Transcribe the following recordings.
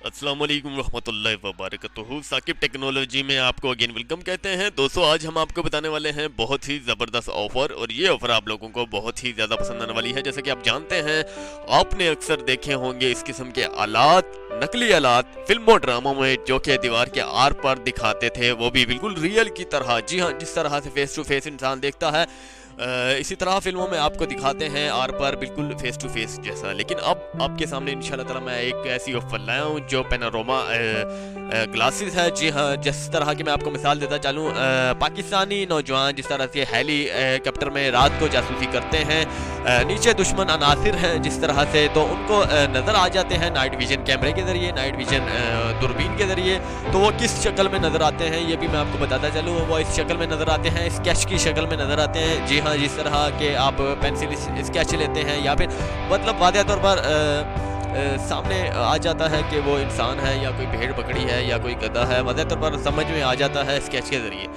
अस्सलाम वालेकुम रहमतुल्लाहि व बरकातुहू। साकिब टेक्नोलॉजी में आपको अगेन वेलकम कहते हैं। दोस्तों, आज हम आपको बताने वाले हैं बहुत ही ज़बरदस्त ऑफ़र, और ये ऑफ़र आप लोगों को बहुत ही ज़्यादा पसंद आने वाली है। जैसे कि आप जानते हैं, आपने अक्सर देखे होंगे इस किस्म के आलात, नकली आलात फिल्मों ड्रामों में, जो कि दीवार के आर पार दिखाते थे, वो भी बिल्कुल रियल की तरह। जी हाँ, जिस तरह से फेस टू फेस इंसान देखता है, इसी तरह फिल्मों में आपको दिखाते हैं आर पार बिल्कुल फेस टू फेस जैसा। लेकिन अब आपके सामने इंशाल्लाह ताला मैं एक ऐसी ऑफर लाया हूँ जो पैनोरामा ग्लासेस है। जी हाँ, जिस तरह की मैं आपको मिसाल देता चलूँ, पाकिस्तानी नौजवान जिस तरह से हेलीकॉप्टर में रात को जासूसी करते हैं, नीचे दुश्मन अनासिर हैं जिस तरह से, तो उनको नज़र आ जाते हैं नाइट विजन कैमरे के ज़रिए, नाइट विजन दूरबीन के ज़रिए। तो वो किस शक्ल में नज़र आते हैं ये भी मैं आपको बताता चलूँ। वो इस शक्ल में नज़र आते हैं, स्केच की शक्ल में नज़र आते हैं। जी हाँ, जिस तरह के आप पेंसिल स्केच लेते हैं, या फिर मतलब वाज़ेह तौर पर सामने आ जाता है कि वो इंसान है या कोई भेड़ बकरी है या कोई गधा है, वाज़ेह तौर पर समझ में आ जाता है स्केच के ज़रिए।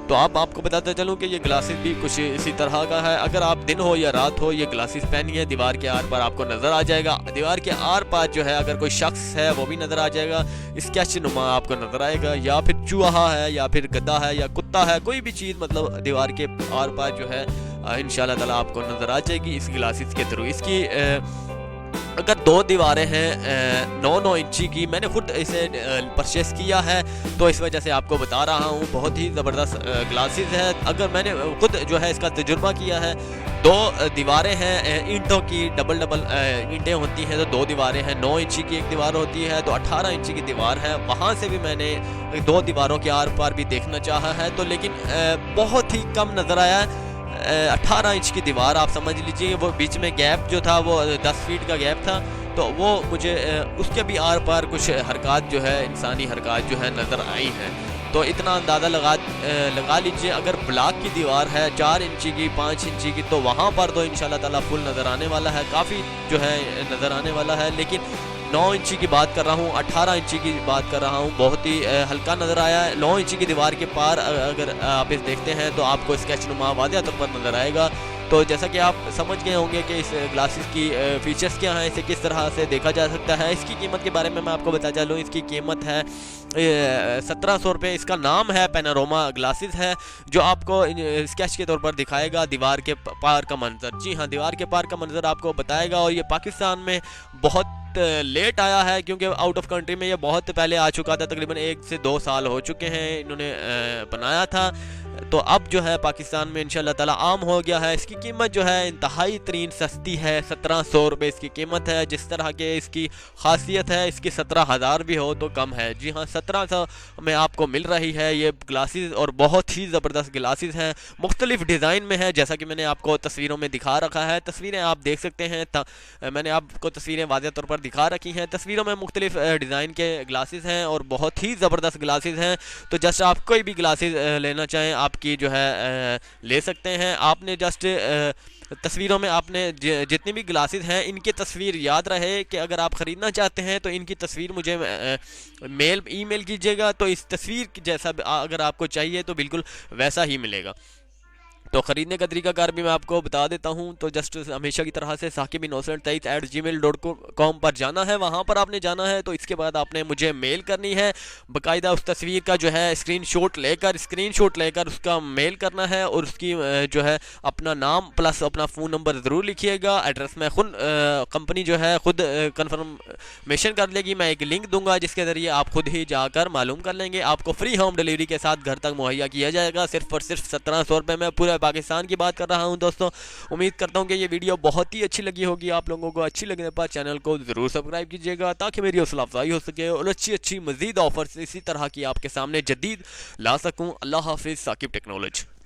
तो आपको बताता चलूँ कि ये ग्लासेस भी कुछ इसी तरह का है। अगर आप दिन हो या रात हो, ये ग्लासेस पहनिए, दीवार के आर पार आपको नज़र आ जाएगा। दीवार के आर पार जो है, अगर कोई शख्स है वो भी नज़र आ जाएगा, स्केच नुमा आपको नज़र आएगा, या फिर चूहा है या फिर गधा है या कुत्ता है, कोई भी चीज़ मतलब दीवार के आर पार जो है इंशाल्लाह ताला आपको नज़र आ जाएगी इस ग्लासेस के थ्रू। इसकी अगर दो दीवारें हैं 9-9 इंची की, मैंने खुद इसे परचेस किया है, तो इस वजह से आपको बता रहा हूँ। बहुत ही ज़बरदस्त ग्लासेस है। अगर मैंने खुद जो है इसका तजुर्बा किया है, दो दीवारें हैं ईंटों की, डबल ईंटें होती हैं, तो दो दीवारें हैं। 9 इंची की एक दीवार होती है, तो 18 इंची की दीवार है। वहाँ से भी मैंने दो दीवारों के आर पार भी देखना चाहा है, तो लेकिन बहुत ही कम नज़र आया है। 18 इंच की दीवार आप समझ लीजिए, वो बीच में गैप जो था वो 10 फीट का गैप था, तो वो मुझे उसके भी आर पार कुछ हरकत जो है, इंसानी हरकत जो है नज़र आई है। तो इतना अंदाज़ा लगा लीजिए। अगर ब्लॉक की दीवार है 4 इंची की, 5 इंची की, तो वहाँ पर तो इंशाल्लाह ताला फुल नज़र आने वाला है, काफ़ी जो है नज़र आने वाला है। लेकिन 9 इंची की बात कर रहा हूँ, 18 इंची की बात कर रहा हूँ, बहुत ही हल्का नज़र आया है। 9 इंची की दीवार के पार अगर आप इस देखते हैं तो आपको स्केच नुमा वाज़ेह तौर पर नज़र आएगा। तो जैसा कि आप समझ गए होंगे कि इस ग्लासेस की फ़ीचर्स क्या हैं, इसे किस तरह से देखा जा सकता है। इसकी कीमत के बारे में मैं आपको बता चलूँ। इसकी कीमत है 1700 रुपये। इसका नाम है पैनोरामा ग्लासेस है, जो आपको स्केच के तौर पर दिखाएगा दीवार के पार का मंजर। जी हाँ, दीवार के पार का मंजर आपको बताएगा। और ये पाकिस्तान में बहुत लेट आया है, क्योंकि आउट ऑफ कंट्री में ये बहुत पहले आ चुका था, तकरीबन 1 से 2 साल हो चुके हैं इन्होंने बनाया था। तो अब जो है पाकिस्तान में इंशाल्लाह ताला आम हो गया है। इसकी कीमत जो है इंतहाई तरीन सस्ती है, 1700 रुपये इसकी कीमत है। जिस तरह के इसकी खासियत है, इसकी 17,000 भी हो तो कम है। जी हाँ, 1700 में आपको मिल रही है ये ग्लासेस, और बहुत ही ज़बरदस्त ग्लासेस हैं, मुख्तलिफ डिज़ाइन में है, जैसा कि मैंने आपको तस्वीरों में दिखा रखा है। तस्वीरें आप देख सकते हैं, मैंने आपको तस्वीरें वाज़ेह तौर पर दिखा रखी हैं। तस्वीरों में मुख्तलिफ डिज़ाइन के ग्लासेस हैं और बहुत ही ज़बरदस्त ग्लासेस हैं। तो जस्ट आप कोई भी ग्लासेस लेना चाहें, आपकी जो है ले सकते हैं। आपने जस्ट तस्वीरों में आपने जितनी भी ग्लासेस हैं, इनकी तस्वीर याद रहे कि अगर आप ख़रीदना चाहते हैं तो इनकी तस्वीर मुझे ईमेल कीजिएगा, तो इस तस्वीर जैसा अगर आपको चाहिए तो बिल्कुल वैसा ही मिलेगा। तो ख़रीदने का तरीकाकार भी मैं आपको बता देता हूँ। तो जस्ट हमेशा की तरह से sakib1923@gmail.com पर जाना है, वहाँ पर आपने जाना है। तो इसके बाद आपने मुझे मेल करनी है, बाकायदा उस तस्वीर का जो है स्क्रीनशॉट लेकर उसका मेल करना है, और उसकी जो है अपना नाम प्लस अपना फ़ोन नंबर ज़रूर लिखिएगा। एड्रेस में खुद कंपनी जो है खुद कंफर्मेशन कर लेगी। मैं एक लिंक दूंगा जिसके ज़रिए आप खुद ही जाकर मालूम कर लेंगे। आपको फ्री होम डिलीवरी के साथ घर तक मुहैया किया जाएगा, सिर्फ और सिर्फ 1700 रुपये में। पूरे पाकिस्तान की बात कर रहा हूं दोस्तों। उम्मीद करता हूं कि ये वीडियो बहुत ही अच्छी लगी होगी आप लोगों को। अच्छी लगने पर चैनल को ज़रूर सब्सक्राइब कीजिएगा, ताकि मेरी हौसला अफजाई हो सके और अच्छी मज़ीद ऑफर्स इसी तरह की आपके सामने जदीद ला सकूँ। अल्लाह हाफिज़। साकिब टेक्नोलॉजी।